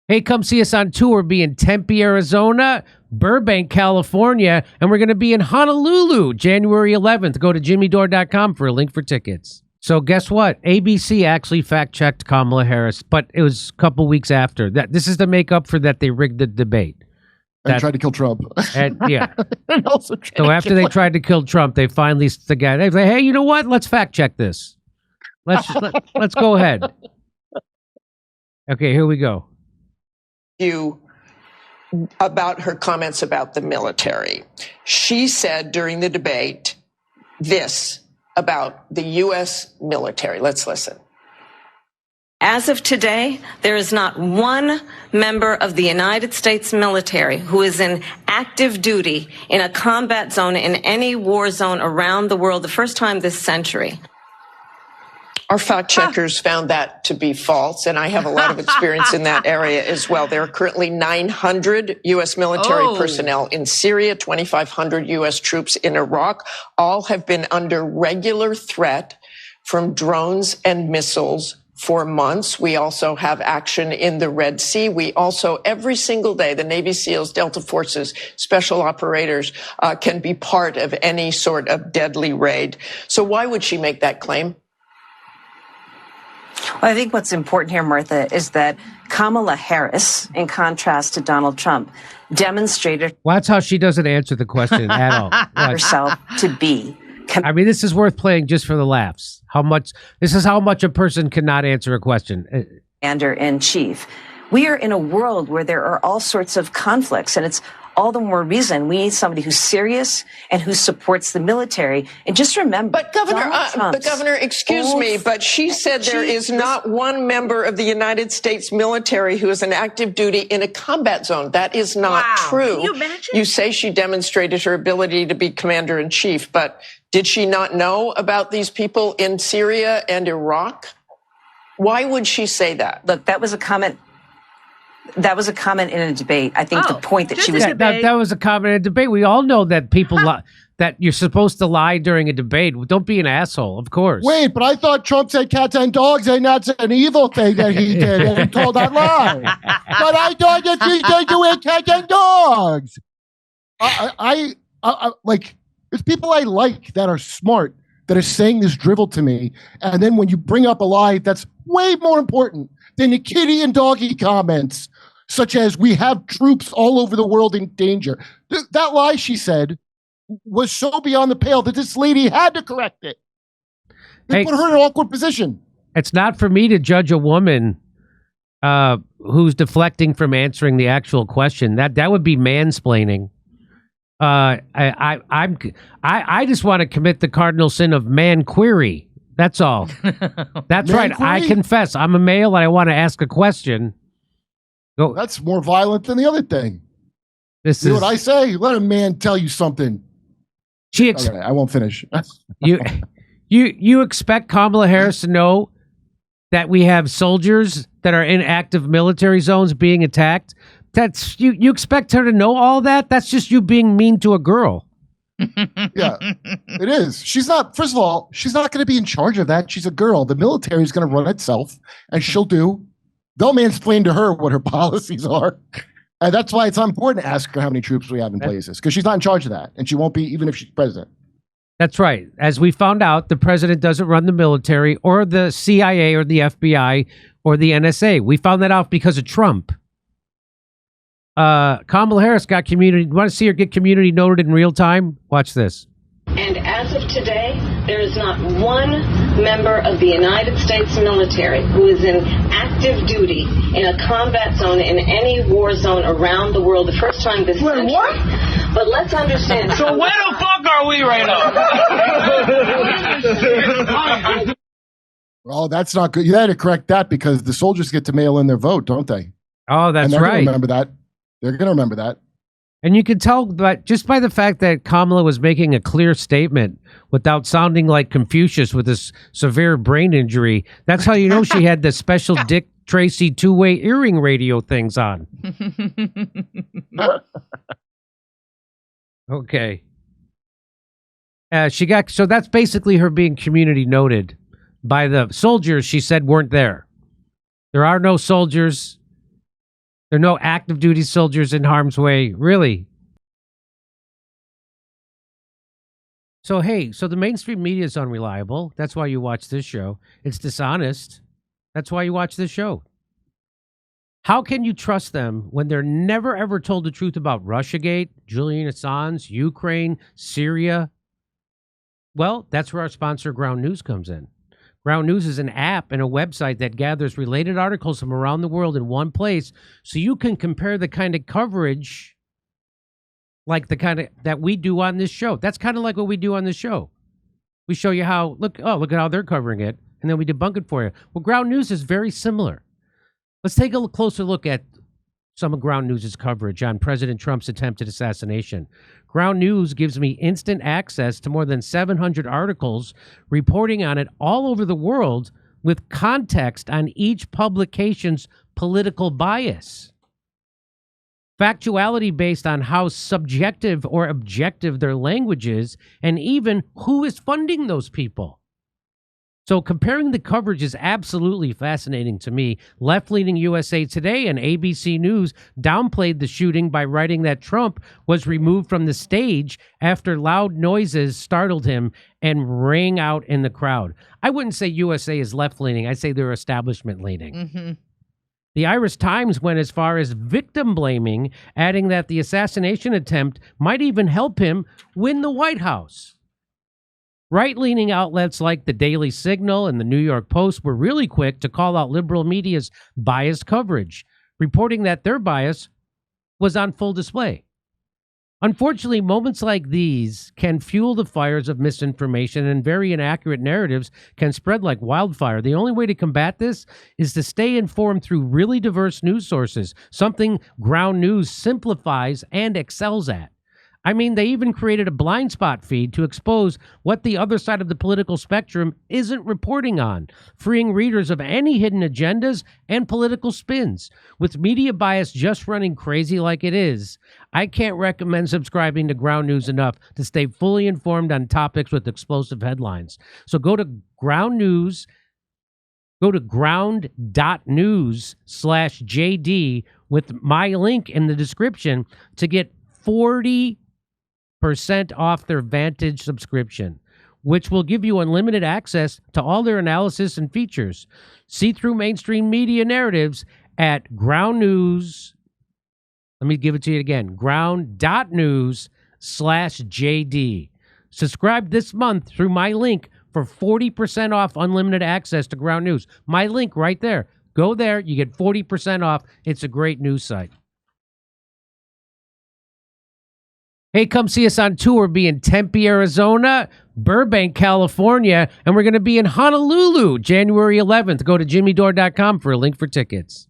Hey, come see us on tour. We'll be in Tempe, Arizona, Burbank, California, and we're going to be in Honolulu, January 11th. Go to jimmydore.com for a link for tickets. So guess what? ABC actually fact-checked Kamala Harris, but it was a couple weeks after. This is to make up for that they rigged the debate. And tried to kill Trump. And, yeah. And also so after they tried to kill Trump, they finally they say, hey, you know what? Let's fact-check this. Let's go ahead. Okay, here we go. You about her comments about the military. She said during the debate this about the U.S. military. Let's listen. As of today, there is not one member of the United States military who is in active duty in a combat zone in any war zone around the world, the first time this century. Our fact checkers found that to be false, and I have a lot of experience in that area as well. There are currently 900 U.S. military personnel in Syria, 2,500 U.S. troops in Iraq. All have been under regular threat from drones and missiles for months. We also have action in the Red Sea. We also, every single day, the Navy SEALs, Delta Forces, special operators can be part of any sort of deadly raid. So why would she make that claim? Well, I think what's important here, Martha, is that Kamala Harris, in contrast to Donald Trump, demonstrated Well, that's how she doesn't answer the question at all. herself to be. I mean, this is worth playing just for the laughs. This is how much a person cannot answer a question. Commander-in-chief. We are in a world where there are all sorts of conflicts, and it's all the more reason we need somebody who's serious and who supports the military. And just remember, but Governor, excuse me, but she said there is not one member of the United States military who is in active duty in a combat zone. That is not true. Can you imagine? You say she demonstrated her ability to be commander in chief, but did she not know about these people in Syria and Iraq? Why would she say that? Look, that was a comment. That was a comment in a debate. I think the point that she was that was a comment in a debate. We all know that people that you're supposed to lie during a debate. Don't be an asshole, of course. Wait, but I thought Trump said cats and dogs, and that's an evil thing that he did, and he told that lie. But I thought that he said you ate cats and dogs. I like, there's people I like that are smart, that are saying this drivel to me, and then when you bring up a lie that's way more important than the kitty and doggy comments, such as we have troops all over the world in danger. That lie she said was so beyond the pale that this lady had to correct it. They put her in an awkward position. It's not for me to judge a woman who's deflecting from answering the actual question. That would be mansplaining. I just want to commit the cardinal sin of man query. That's all. That's right. I confess. I'm a male and I want to ask a question. Go. That's more violent than the other thing. This is what I say. Let a man tell you something. Okay, I won't finish. You expect Kamala Harris to know that we have soldiers that are in active military zones being attacked? That's you expect her to know all that? That's just you being mean to a girl. Yeah, it is. She's not, first of all, she's not going to be in charge of that. She's a girl. The military is going to run itself, and they'll mansplain to her what her policies are. And that's why it's important to ask her how many troops we have in places, because she's not in charge of that, and she won't be even if she's president. That's right. As we found out, the president doesn't run the military or the CIA or the FBI or the NSA. We found that out because of Trump. Kamala Harris got community. You want to see her get community noted in real time? Watch this. And as of today, there is not one member of the United States military who is in active duty in a combat zone in any war zone around the world. The first time this century. What? But let's understand. So where the fuck are we right now? Well, that's not good. You had to correct that because the soldiers get to mail in their vote, don't they? Oh, that's and they're right. Gonna remember that. They're going to remember that. And you can tell that just by the fact that Kamala was making a clear statement without sounding like Confucius with this severe brain injury. That's how you know she had the special Dick Tracy two-way earring radio things on. Okay. So that's basically her being community noted by the soldiers she said weren't there. There are no soldiers There are no active duty soldiers in harm's way, really. So, hey, so the mainstream media is unreliable. That's why you watch this show. It's dishonest. That's why you watch this show. How can you trust them when they're never, ever told the truth about Russiagate, Julian Assange, Ukraine, Syria? Well, that's where our sponsor, Ground News, comes in. Ground News is an app and a website that gathers related articles from around the world in one place so you can compare the kind of coverage like the kind of that we do on this show. That's kind of like what we do on this show. We show you how, look at how they're covering it, and then we debunk it for you. Well, Ground News is very similar. Let's take a closer look at some of Ground News' coverage on President Trump's attempted assassination. Ground News gives me instant access to more than 700 articles reporting on it all over the world with context on each publication's political bias. Factuality based on how subjective or objective their language is, and even who is funding those people. So comparing the coverage is absolutely fascinating to me. Left-leaning USA Today and ABC News downplayed the shooting by writing that Trump was removed from the stage after loud noises startled him and rang out in the crowd. I wouldn't say USA is left-leaning. I'd say they're establishment-leaning. Mm-hmm. The Irish Times went as far as victim blaming, adding that the assassination attempt might even help him win the White House. Right-leaning outlets like the Daily Signal and the New York Post were really quick to call out liberal media's biased coverage, reporting that their bias was on full display. Unfortunately, moments like these can fuel the fires of misinformation, and very inaccurate narratives can spread like wildfire. The only way to combat this is to stay informed through really diverse news sources, something Ground News simplifies and excels at. I mean, they even created a blind spot feed to expose what the other side of the political spectrum isn't reporting on, freeing readers of any hidden agendas and political spins. With media bias just running crazy like it is, I can't recommend subscribing to Ground News enough to stay fully informed on topics with explosive headlines. So go to Ground News, go to ground.news/JD with my link in the description to get 40% off their Vantage subscription, which will give you unlimited access to all their analysis and features. See through mainstream media narratives at Ground News. Let me give it to you again. Ground.news/JD. Subscribe this month through my link for 40% off unlimited access to Ground News. My link right there. Go there. You get 40% off. It's a great news site. Hey, come see us on tour. We'll be in Tempe, Arizona, Burbank, California, and we're going to be in Honolulu, January 11th. Go to jimmydore.com for a link for tickets.